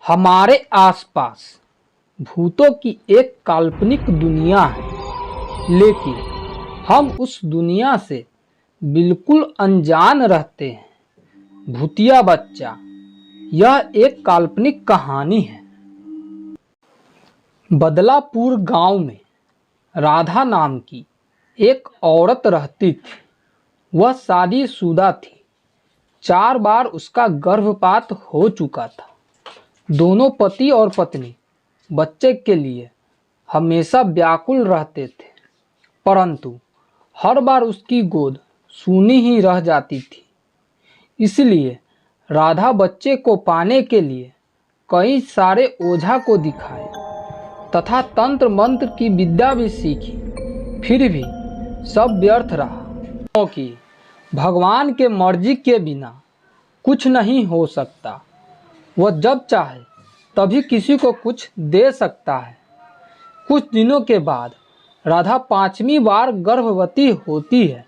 हमारे आसपास भूतों की एक काल्पनिक दुनिया है, लेकिन हम उस दुनिया से बिल्कुल अनजान रहते हैं। भूतिया बच्चा यह एक काल्पनिक कहानी है। बदलापुर गांव में राधा नाम की एक औरत रहती थी। वह शादीशुदा थी। 4 बार उसका गर्भपात हो चुका था। दोनों पति और पत्नी बच्चे के लिए हमेशा व्याकुल रहते थे, परंतु हर बार उसकी गोद सूनी ही रह जाती थी। इसलिए राधा बच्चे को पाने के लिए कई सारे ओझा को दिखाए तथा तंत्र मंत्र की विद्या भी सीखी, फिर भी सब व्यर्थ रहा, क्योंकि भगवान के मर्जी के बिना कुछ नहीं हो सकता। वह जब चाहे तभी किसी को कुछ दे सकता है। कुछ दिनों के बाद राधा 5वीं बार गर्भवती होती है।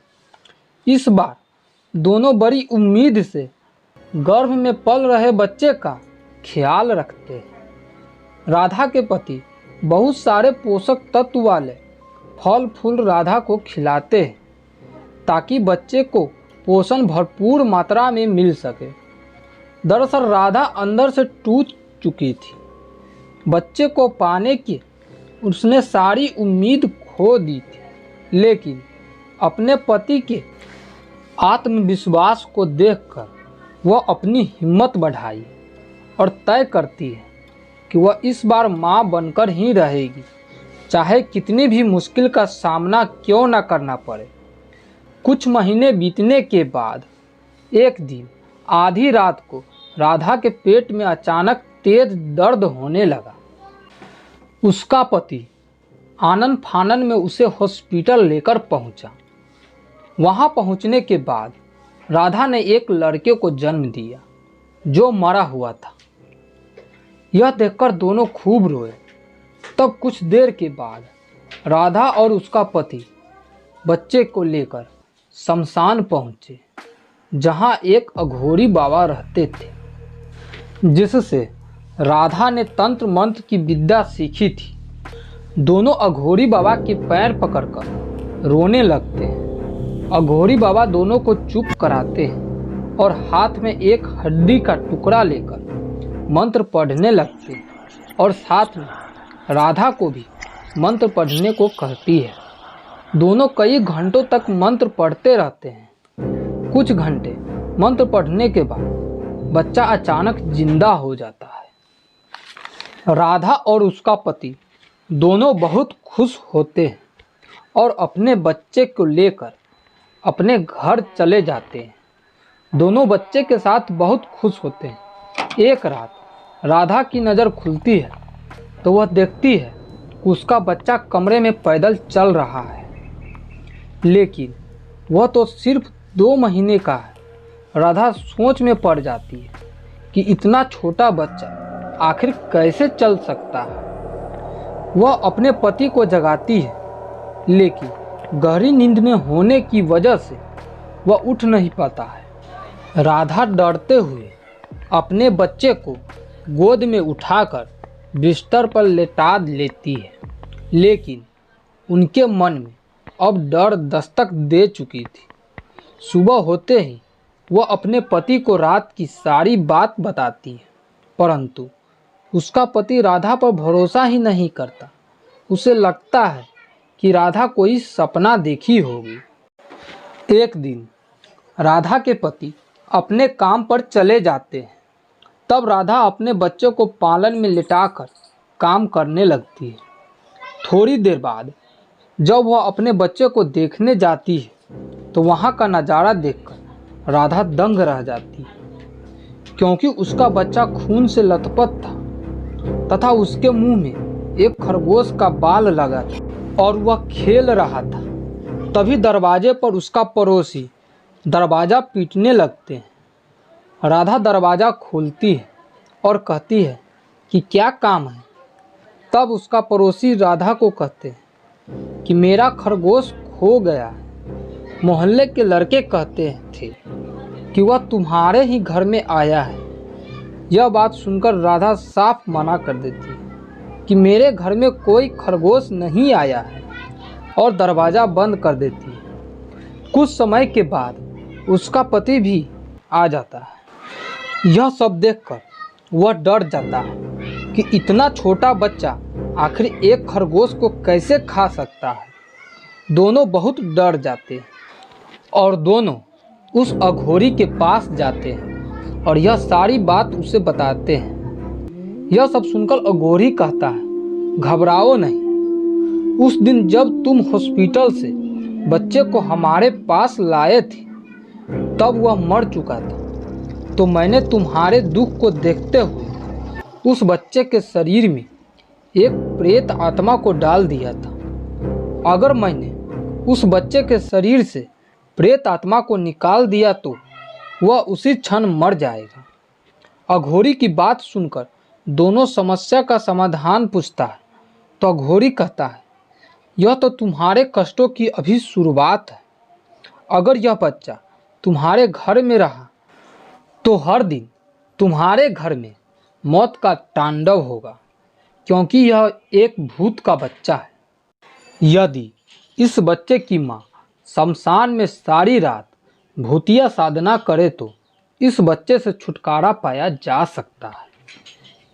इस बार दोनों बड़ी उम्मीद से गर्भ में पल रहे बच्चे का ख्याल रखते हैं। राधा के पति बहुत सारे पोषक तत्व वाले फल फूल राधा को खिलाते हैं ताकि बच्चे को पोषण भरपूर मात्रा में मिल सके। दरअसल राधा अंदर से टूट चुकी थी। बच्चे को पाने की उसने सारी उम्मीद खो दी थी, लेकिन अपने पति के आत्मविश्वास को देखकर वह अपनी हिम्मत बढ़ाई और तय करती है कि वह इस बार मां बनकर ही रहेगी, चाहे कितनी भी मुश्किल का सामना क्यों न करना पड़े। कुछ महीने बीतने के बाद एक दिन आधी रात को राधा के पेट में अचानक तेज दर्द होने लगा। उसका पति आनन फानन में उसे हॉस्पिटल लेकर पहुंचा। वहां पहुंचने के बाद राधा ने एक लड़के को जन्म दिया जो मरा हुआ था। यह देखकर दोनों खूब रोए। तब कुछ देर के बाद राधा और उसका पति बच्चे को लेकर शमशान पहुंचे, जहां एक अघोरी बाबा रहते थे, जिससे राधा ने तंत्र मंत्र की विद्या सीखी थी। दोनों अघोरी बाबा के पैर पकड़कर रोने लगते हैं। अघोरी बाबा दोनों को चुप कराते हैं और हाथ में एक हड्डी का टुकड़ा लेकर मंत्र पढ़ने लगते हैं और साथ में राधा को भी मंत्र पढ़ने को कहती है। दोनों कई घंटों तक मंत्र पढ़ते रहते हैं। कुछ घंटे मंत्र पढ़ने के बाद बच्चा अचानक जिंदा हो जाता है। राधा और उसका पति दोनों बहुत खुश होते हैं और अपने बच्चे को लेकर अपने घर चले जाते हैं। दोनों बच्चे के साथ बहुत खुश होते हैं। एक रात राधा की नज़र खुलती है तो वह देखती है कि उसका बच्चा कमरे में पैदल चल रहा है, लेकिन वह तो सिर्फ 2 महीने का है। राधा सोच में पड़ जाती है कि इतना छोटा बच्चा आखिर कैसे चल सकता है। वह अपने पति को जगाती है, लेकिन गहरी नींद में होने की वजह से वह उठ नहीं पाता है। राधा डरते हुए अपने बच्चे को गोद में उठाकर बिस्तर पर लेटा लेती है, लेकिन उनके मन में अब डर दस्तक दे चुकी थी। सुबह होते ही वह अपने पति को रात की सारी बात बताती है, परंतु उसका पति राधा पर भरोसा ही नहीं करता। उसे लगता है कि राधा कोई सपना देखी होगी। एक दिन राधा के पति अपने काम पर चले जाते हैं। तब राधा अपने बच्चों को पालन में लिटाकर काम करने लगती है। थोड़ी देर बाद जब वह अपने बच्चे को देखने जाती है तो वहाँ का नज़ारा देखकर राधा दंग रह जाती है, क्योंकि उसका बच्चा खून से लथपथ था तथा उसके मुंह में एक खरगोश का बाल लगा था और वह खेल रहा था। तभी दरवाजे पर उसका पड़ोसी दरवाज़ा पीटने लगते हैं। राधा दरवाज़ा खोलती है और कहती है कि क्या काम है। तब उसका पड़ोसी राधा को कहते हैं कि मेरा खरगोश खो गया है। मोहल्ले के लड़के कहते थे कि वह तुम्हारे ही घर में आया है। यह बात सुनकर राधा साफ मना कर देती है कि मेरे घर में कोई खरगोश नहीं आया है और दरवाज़ा बंद कर देती है। कुछ समय के बाद उसका पति भी आ जाता है। यह सब देखकर वह डर जाता है कि इतना छोटा बच्चा आखिर एक खरगोश को कैसे खा सकता है। दोनों बहुत डर जाते हैं और दोनों उस अघोरी के पास जाते हैं और यह सारी बात उसे बताते हैं। यह सब सुनकर अघोरी कहता है, घबराओ नहीं, उस दिन जब तुम हॉस्पिटल से बच्चे को हमारे पास लाए थे तब वह मर चुका था, तो मैंने तुम्हारे दुख को देखते हुए उस बच्चे के शरीर में एक प्रेत आत्मा को डाल दिया था। अगर मैंने उस बच्चे के शरीर से प्रेत आत्मा को निकाल दिया तो वह उसी क्षण मर जाएगा। अघोरी की बात सुनकर दोनों समस्या का समाधान पूछता है तो अघोरी कहता है, यह तो तुम्हारे कष्टों की अभी शुरुआत है। अगर यह बच्चा तुम्हारे घर में रहा तो हर दिन तुम्हारे घर में मौत का तांडव होगा, क्योंकि यह एक भूत का बच्चा है। यदि इस बच्चे की माँ शमशान में सारी रात भूतिया साधना करे तो इस बच्चे से छुटकारा पाया जा सकता है।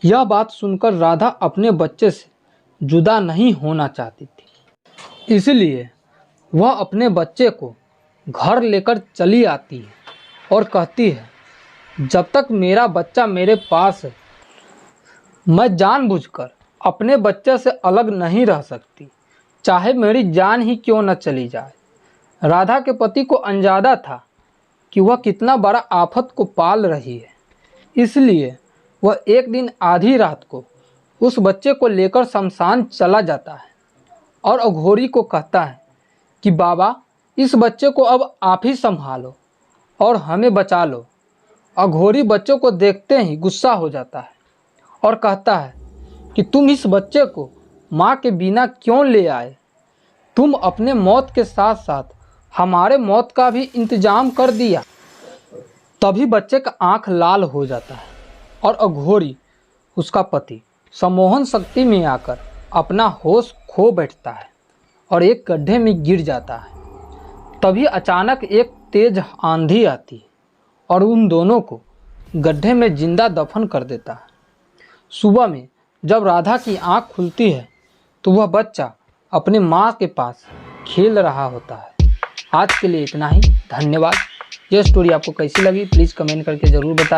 यह बात सुनकर राधा अपने बच्चे से जुदा नहीं होना चाहती थी, इसलिए वह अपने बच्चे को घर लेकर चली आती है और कहती है, जब तक मेरा बच्चा मेरे पास है मैं जानबूझकर अपने बच्चे से अलग नहीं रह सकती, चाहे मेरी जान ही क्यों न चली जाए। राधा के पति को अंदाजा था कि वह कितना बड़ा आफत को पाल रही है, इसलिए वह एक दिन आधी रात को उस बच्चे को लेकर शमशान चला जाता है और अघोरी को कहता है कि बाबा, इस बच्चे को अब आप ही संभालो और हमें बचा लो। अघोरी बच्चों को देखते ही गुस्सा हो जाता है और कहता है कि तुम इस बच्चे को माँ के बिना क्यों ले आए? तुम अपने मौत के साथ साथ हमारे मौत का भी इंतजाम कर दिया। तभी बच्चे का आंख लाल हो जाता है और अघोरी उसका पति सम्मोहन शक्ति में आकर अपना होश खो बैठता है और एक गड्ढे में गिर जाता है। तभी अचानक एक तेज आंधी आती है और उन दोनों को गड्ढे में जिंदा दफन कर देता है। सुबह में जब राधा की आंख खुलती है तो वह बच्चा अपने माँ के पास खेल रहा होता है। आज के लिए इतना ही, धन्यवाद। यह स्टोरी आपको कैसी लगी प्लीज़ कमेंट करके ज़रूर बताएं।